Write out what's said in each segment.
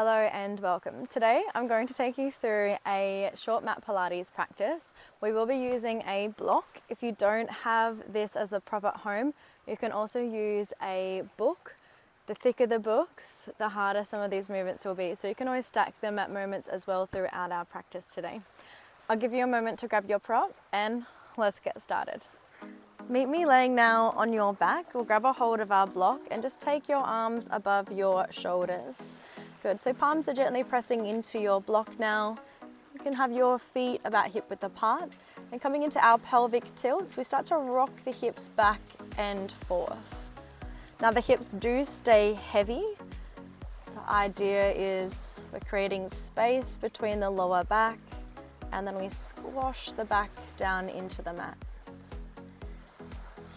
Hello and welcome. Today I'm going to take you through a short mat Pilates practice. We will be using a block. If you don't have this as a prop at home, you can also use a book. The thicker the books, the harder some of these movements will be. So you can always stack them at moments as well throughout our practice today. I'll give you a moment to grab your prop and let's get started. Meet me laying now on your back. We'll grab a hold of our block and just take your arms above your shoulders. Good, so palms are gently pressing into your block now. You can have your feet about hip width apart. And coming into our pelvic tilts, we start to rock the hips back and forth. Now the hips do stay heavy. The idea is we're creating space between the lower back and then we squash the back down into the mat.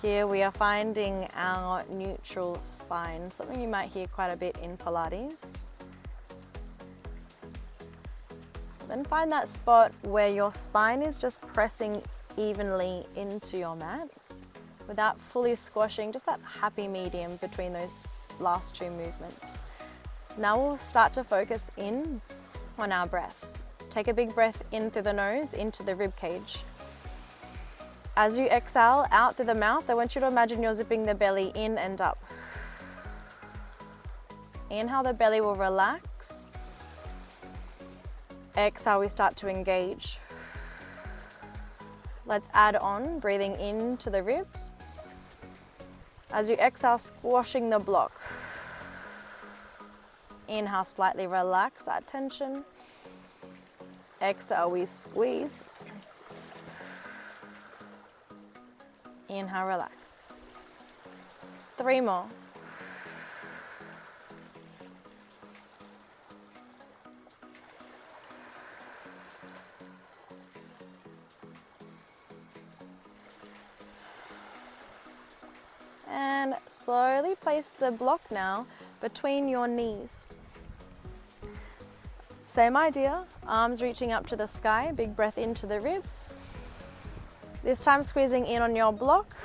Here we are finding our neutral spine, something you might hear quite a bit in Pilates. Then find that spot where your spine is just pressing evenly into your mat without fully squashing, just that happy medium between those last two movements. Now we'll start to focus in on our breath. Take a big breath in through the nose into the rib cage. As you exhale out through the mouth, I want you to imagine you're zipping the belly in and up. Inhale, the belly will relax. Exhale, we start to engage. Let's add on, breathing into the ribs. As you exhale, squashing the block. Inhale, slightly relax that tension. Exhale, we squeeze. Inhale, relax. 3 more. And slowly place the block now between your knees. Same idea, arms reaching up to the sky, big breath into the ribs. This time squeezing in on your block,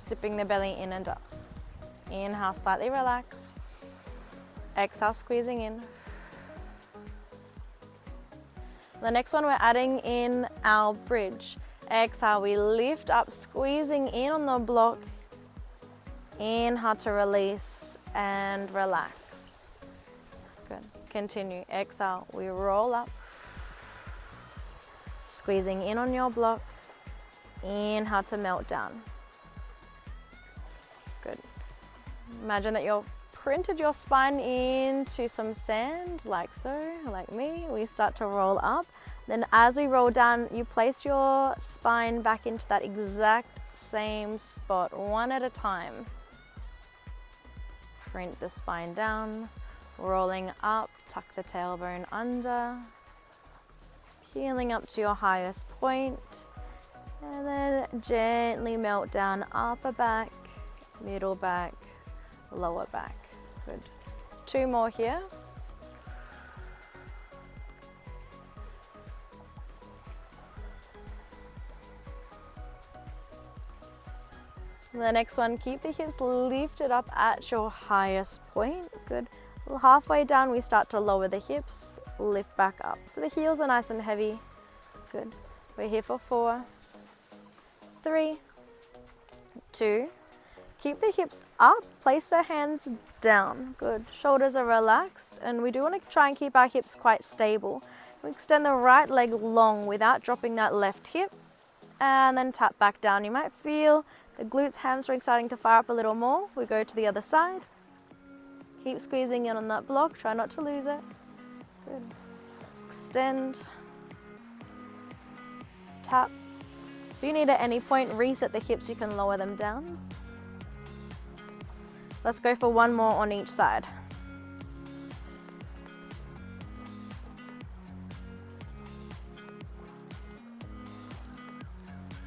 zipping the belly in and up. Inhale, slightly relax. Exhale, squeezing in. The next one, we're adding in our bridge. Exhale, we lift up, squeezing in on the block. Inhale to release and relax. Good. Continue. Exhale, we roll up. Squeezing in on your block. Inhale to melt down. Good. Imagine that you've printed your spine into some sand, like so, like me. We start to roll up. Then as we roll down, you place your spine back into that exact same spot, one at a time. Print the spine down, rolling up, tuck the tailbone under, peeling up to your highest point, and then gently melt down upper back, middle back, lower back. Good. 2 more here. The next one, keep the hips lifted up at your highest point. Good. Halfway down, we start to lower the hips, lift back up. So the heels are nice and heavy. Good. We're here for 4, 3, 2. Keep the hips up, place the hands down. Good. Shoulders are relaxed, and we do want to try and keep our hips quite stable. We extend the right leg long without dropping that left hip, and then tap back down. You might feel the glutes, hamstrings starting to fire up a little more. We go to the other side. Keep squeezing in on that block. Try not to lose it. Good. Extend. Tap. If you need at any point, reset the hips, you can lower them down. Let's go for 1 more on each side.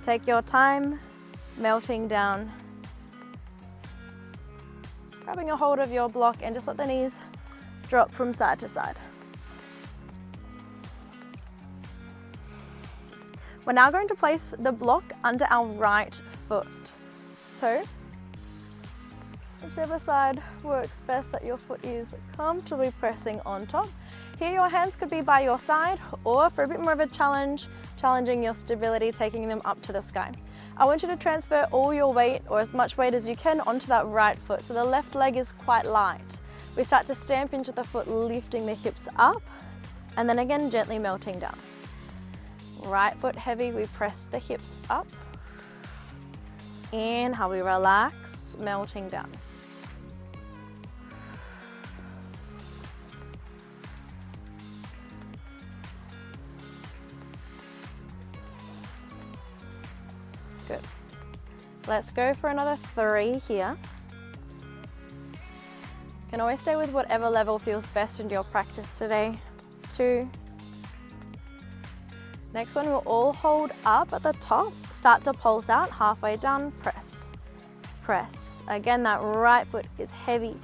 Take your time, melting down. Grabbing a hold of your block and just let the knees drop from side to side. We're now going to place the block under our right foot. So whichever side works best that your foot is comfortably pressing on top. Here your hands could be by your side, or for a bit more of a challenge, challenging your stability, taking them up to the sky. I want you to transfer all your weight, or as much weight as you can, onto that right foot, so the left leg is quite light. We start to stamp into the foot, lifting the hips up, and then again gently melting down. Right foot heavy, we press the hips up. Inhale, we relax, melting down. Good. Let's go for another 3 here. You can always stay with whatever level feels best in your practice today. 2. Next one, we'll all hold up at the top. Start to pulse out, halfway down, press. Press. Again, that right foot is heavy.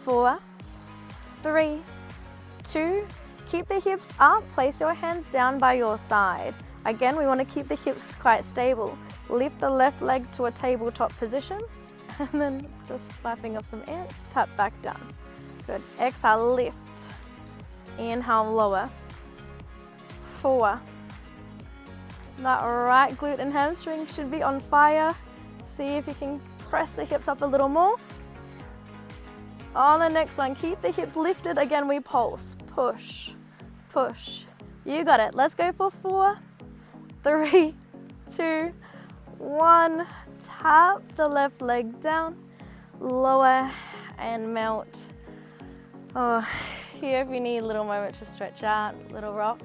4, 3, 2. Keep the hips up, place your hands down by your side. Again, we want to keep the hips quite stable. Lift the left leg to a tabletop position, and then just flapping off some ants, tap back down. Good. Exhale, lift. Inhale, lower. 4. That right glute and hamstring should be on fire. See if you can press the hips up a little more. On the next one, keep the hips lifted. Again, we pulse. Push, push. You got it. Let's go for 4, 3, 2, 1. Tap the left leg down, lower and melt. Oh, here if you need a little moment to stretch out, little rock.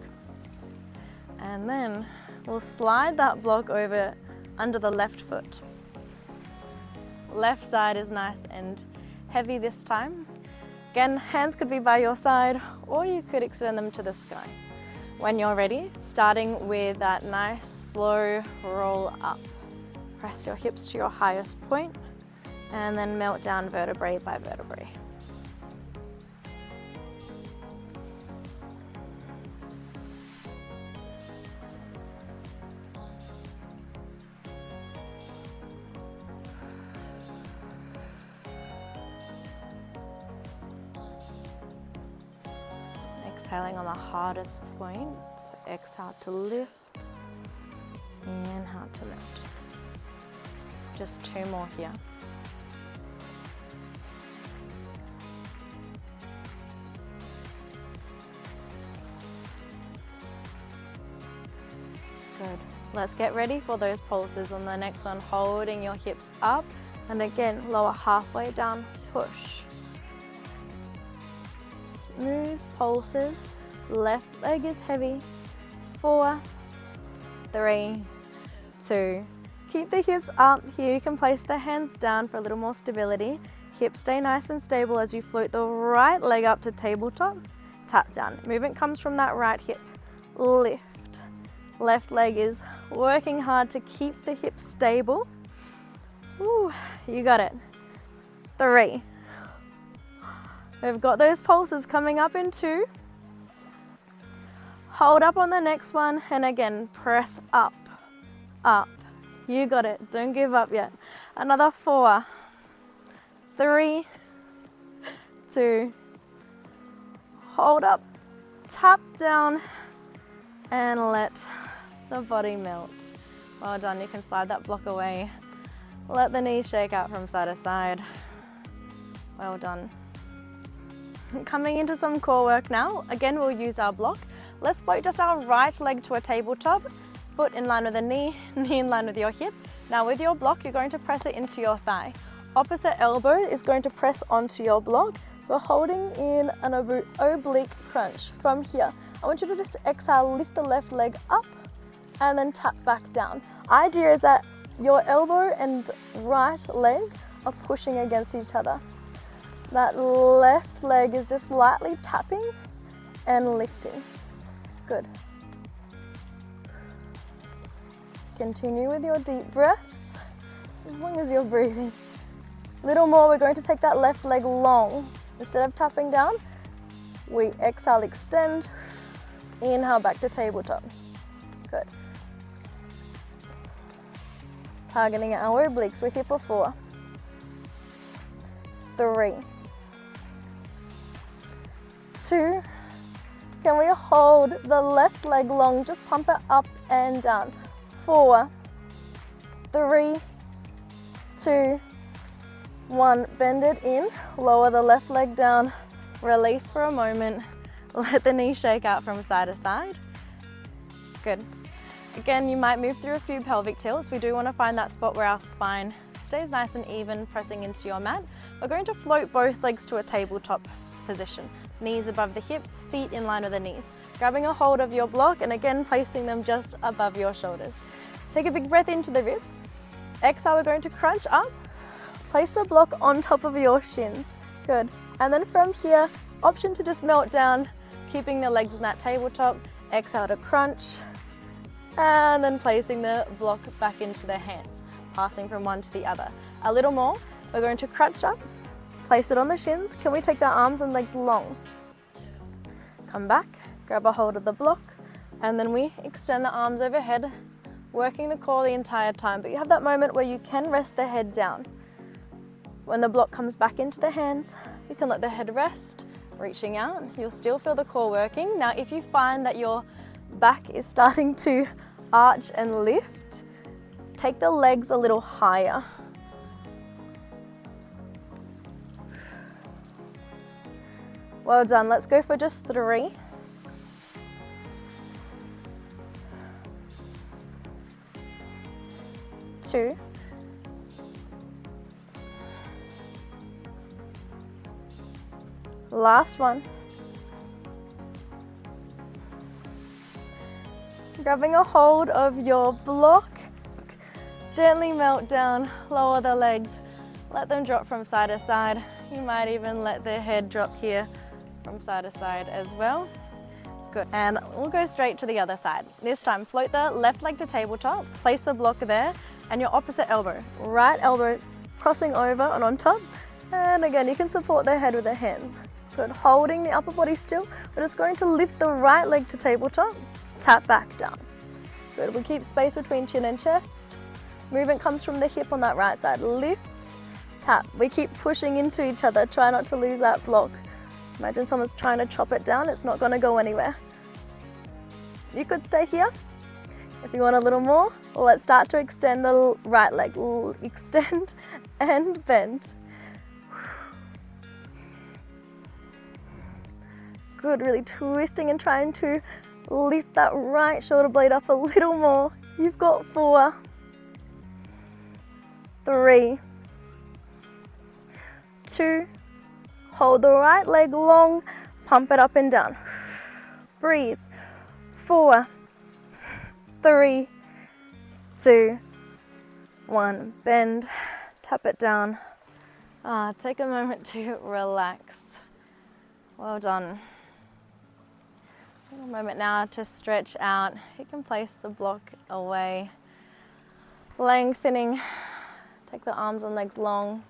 And then we'll slide that block over under the left foot. Left side is nice and heavy this time. Again, hands could be by your side, or you could extend them to the sky. When you're ready, starting with that nice slow roll up. Press your hips to your highest point, and then melt down vertebrae by vertebrae. Exhaling on the hardest point, so exhale to lift, inhale to melt. Just 2 more here. Good. Let's get ready for those pulses on the next one, holding your hips up, and again, lower halfway down, push. Smooth pulses, left leg is heavy. 4, 3, 2. Keep the hips up. Here you can place the hands down for a little more stability. Hips stay nice and stable as you float the right leg up to tabletop. Tap down. Movement comes from that right hip. Lift. Left leg is working hard to keep the hips stable. Ooh, you got it. 3. We've got those pulses coming up in 2. Hold up on the next one, and again, press up, up. You got it. Don't give up yet. Another 4, 3, 2. Hold up, tap down, and let the body melt. Well done. You can slide that block away. Let the knees shake out from side to side. Well done. Coming into some core work now. Again, we'll use our block. Let's float just our right leg to a tabletop. Foot in line with the knee, knee in line with your hip. Now with your block, you're going to press it into your thigh. Opposite elbow is going to press onto your block. So we're holding in an oblique crunch from here. I want you to just exhale, lift the left leg up, and then tap back down. Idea is that your elbow and right leg are pushing against each other. That left leg is just lightly tapping and lifting. Good. Continue with your deep breaths, as long as you're breathing. Little more, we're going to take that left leg long. Instead of tapping down, we exhale, extend, inhale back to tabletop. Good. Targeting our obliques, we're here for 4, 3, 2. Can we hold the left leg long? Just pump it up and down. 4, 3, 2, 1. Bend it in, lower the left leg down, release for a moment, let the knee shake out from side to side. Good. Again, you might move through a few pelvic tilts. We do want to find that spot where our spine stays nice and even, pressing into your mat. We're going to float both legs to a tabletop position. Knees above the hips, feet in line with the knees. Grabbing a hold of your block and again placing them just above your shoulders. Take a big breath into the ribs. Exhale, we're going to crunch up. Place the block on top of your shins. Good. And then from here, option to just melt down, keeping the legs in that tabletop. Exhale to crunch. And then placing the block back into the hands, passing from one to the other. A little more, we're going to crunch up, place it on the shins. Can we take the arms and legs long? Come back, grab a hold of the block, and then we extend the arms overhead, working the core the entire time. But you have that moment where you can rest the head down. When the block comes back into the hands, you can let the head rest, reaching out. You'll still feel the core working. Now, if you find that your back is starting to arch and lift, take the legs a little higher. Well done. Let's go for just 3. 2. Last one. Grabbing a hold of your block, gently melt down, lower the legs, let them drop from side to side. You might even let the head drop here from side to side as well. Good, and we'll go straight to the other side. This time, float the left leg to tabletop, place a block there, and your opposite elbow, right elbow crossing over and on top. And again, you can support the head with the hands. Good, holding the upper body still. We're just going to lift the right leg to tabletop, tap back down. Good, we keep space between chin and chest. Movement comes from the hip on that right side. Lift, tap. We keep pushing into each other. Try not to lose that block. Imagine someone's trying to chop it down. It's not going to go anywhere. You could stay here. If you want a little more, let's start to extend the right leg. Extend and bend. Good, really twisting and trying to lift that right shoulder blade up a little more. You've got 4, 3, 2, hold the right leg long, pump it up and down. Breathe. 4, 3, 2, 1. Bend, tap it down. Take a moment to relax. Well done. A moment now to stretch out. You can place the block away, lengthening. Take the arms and legs long.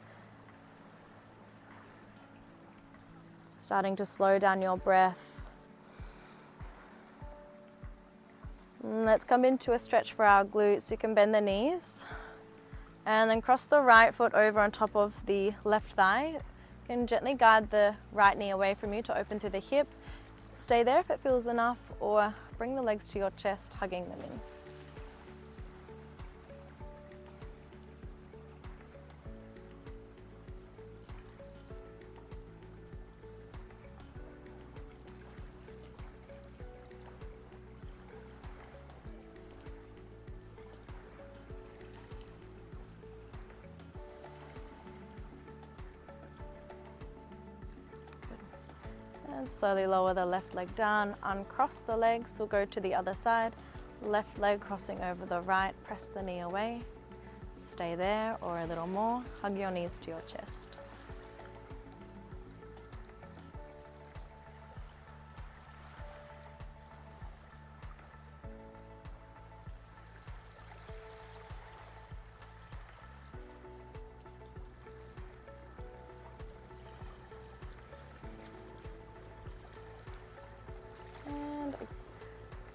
Starting to slow down your breath. Let's come into a stretch for our glutes. You can bend the knees and then cross the right foot over on top of the left thigh. You can gently guide the right knee away from you to open through the hip. Stay there if it feels enough, or bring the legs to your chest, hugging them in. And slowly lower the left leg down, uncross the legs, we'll go to the other side. Left leg crossing over the right, press the knee away. Stay there or a little more, hug your knees to your chest.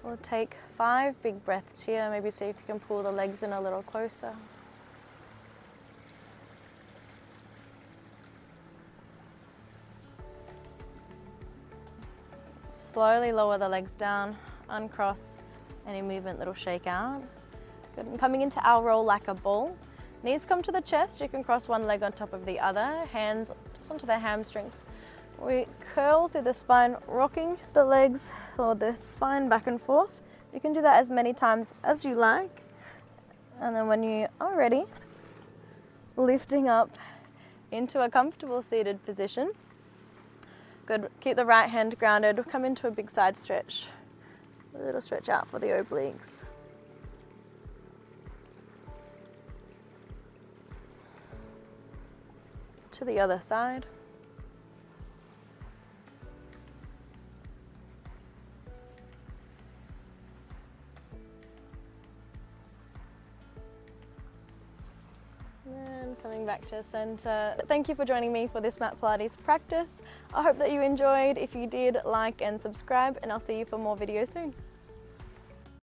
We'll take 5 big breaths here. Maybe see if you can pull the legs in a little closer. slowly lower the legs down, uncross, any movement that'll shake out. Good, and coming into our roll like a ball. Knees come to the chest, you can cross one leg on top of the other, hands just onto the hamstrings. We curl through the spine, rocking the legs or the spine back and forth. You can do that as many times as you like. And then when you are ready, lifting up into a comfortable seated position. Good, keep the right hand grounded, come into a big side stretch. A little stretch out for the obliques. To the other side. And coming back to center. Thank you for joining me for this mat Pilates practice. I hope that you enjoyed. If you did, like and subscribe, and I'll see you for more videos soon.